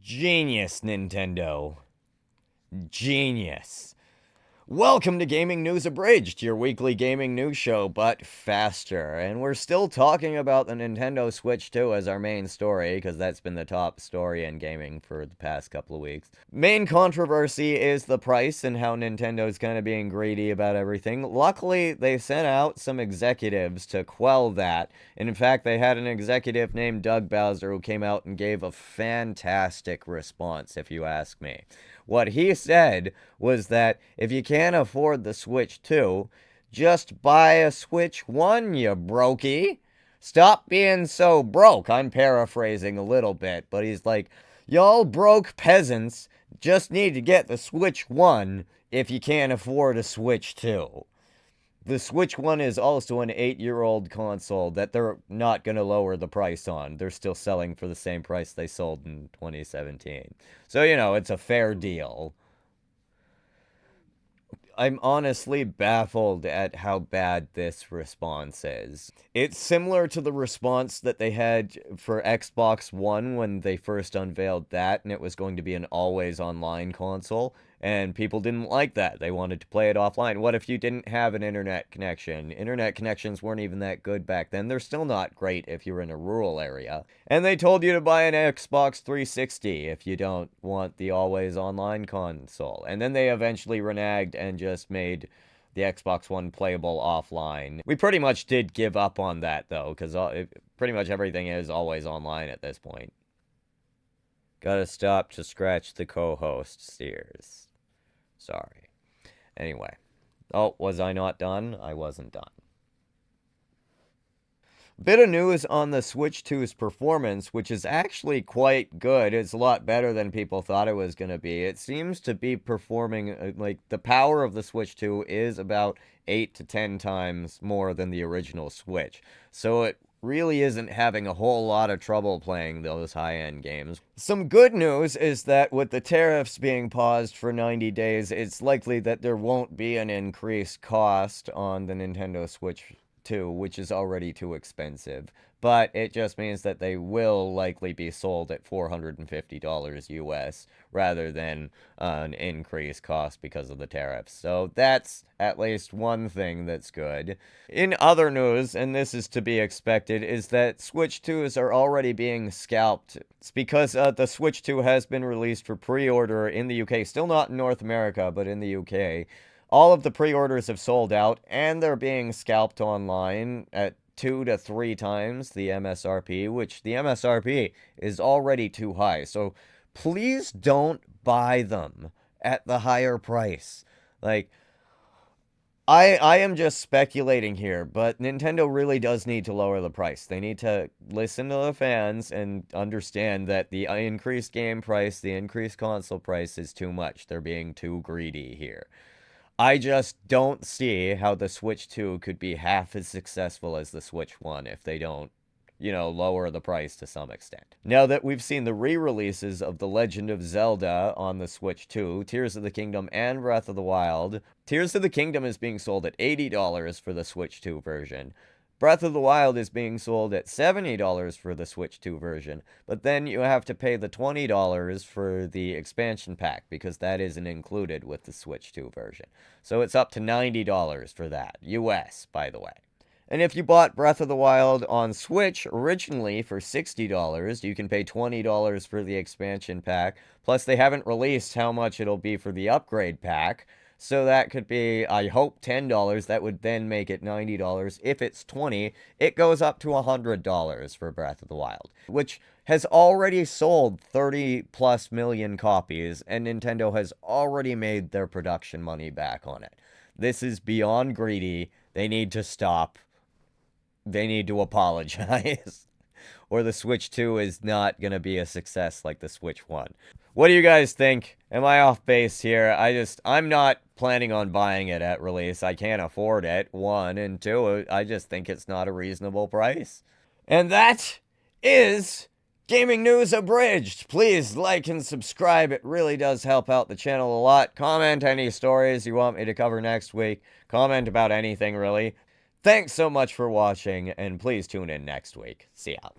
Genius, Nintendo. Genius. Welcome to Gaming News Abridged, your weekly gaming news show, but faster. And we're still talking about the Nintendo Switch 2 as our main story, because that's been the top story in gaming for the past couple of weeks. Main controversy is the price and how Nintendo's kind of being greedy about everything. Luckily, they sent out some executives to quell that. And in fact, they had an executive named Doug Bowser who came out and gave a fantastic response, if you ask me. What he said was that if you can't afford the Switch 2, just buy a Switch 1, you brokey. Stop being so broke. I'm paraphrasing a little bit, but he's like, y'all broke peasants just need to get the Switch 1 if you can't afford a Switch 2. The Switch 1 is also an 8-year-old console that they're not going to lower the price on. They're still selling for the same price they sold in 2017. So, it's a fair deal. I'm honestly baffled at how bad this response is. It's similar to the response that they had for Xbox One when they first unveiled that, and it was going to be an always online console. And people didn't like that. They wanted to play it offline. What if you didn't have an internet connection? Internet connections weren't even that good back then. They're still not great if you're in a rural area. And they told you to buy an Xbox 360 if you don't want the always online console. And then they eventually reneged and just made the Xbox One playable offline. We pretty much did give up on that, though, because pretty much everything is always online at this point. Gotta stop to scratch the co-host's ears. Sorry. Anyway. Oh, was I not done? I wasn't done. Bit of news on the Switch 2's performance, which is actually quite good. It's a lot better than people thought it was going to be. It seems to be performing, like, the power of the Switch 2 is about 8 to 10 times more than the original Switch. So it really isn't having a whole lot of trouble playing those high-end games. Some good news is that with the tariffs being paused for 90 days, it's likely that there won't be an increased cost on the Nintendo Switch 2, which is already too expensive. But it just means that they will likely be sold at $450 US rather than an increased cost because of the tariffs. So that's at least one thing that's good. In other news, and this is to be expected, is that Switch 2s are already being scalped. It's because the Switch 2 has been released for pre-order in the UK. Still not in North America, but in the UK. All of the pre-orders have sold out, and they're being scalped online at 2 to 3 times the MSRP, which the MSRP is already too high. So please don't buy them at the higher price. Like, I am just speculating here, but Nintendo really does need to lower the price. They need to listen to the fans and understand that the increased game price, the increased console price is too much. They're being too greedy here. I just don't see how the Switch 2 could be half as successful as the Switch 1 if they don't, lower the price to some extent. Now that we've seen the re-releases of The Legend of Zelda on the Switch 2, Tears of the Kingdom, and Breath of the Wild, Tears of the Kingdom is being sold at $80 for the Switch 2 version. Breath of the Wild is being sold at $70 for the Switch 2 version, but then you have to pay the $20 for the expansion pack because that isn't included with the Switch 2 version. So it's up to $90 for that, US, by the way. And if you bought Breath of the Wild on Switch originally for $60, you can pay $20 for the expansion pack, plus they haven't released how much it'll be for the upgrade pack. So that could be, I hope, $10. That would then make it $90. If it's $20, it goes up to $100 for Breath of the Wild, which has already sold 30 plus million copies, and Nintendo has already made their production money back on it. This is beyond greedy. They need to stop. They need to apologize. Or the Switch 2 is not going to be a success like the Switch 1. What do you guys think? Am I off base here? I'm not planning on buying it at release. I can't afford it, 1, and 2, I just think it's not a reasonable price. And that is Gaming News Abridged. Please like and subscribe. It really does help out the channel a lot. Comment any stories you want me to cover next week. Comment about anything, really. Thanks so much for watching, and please tune in next week. See ya.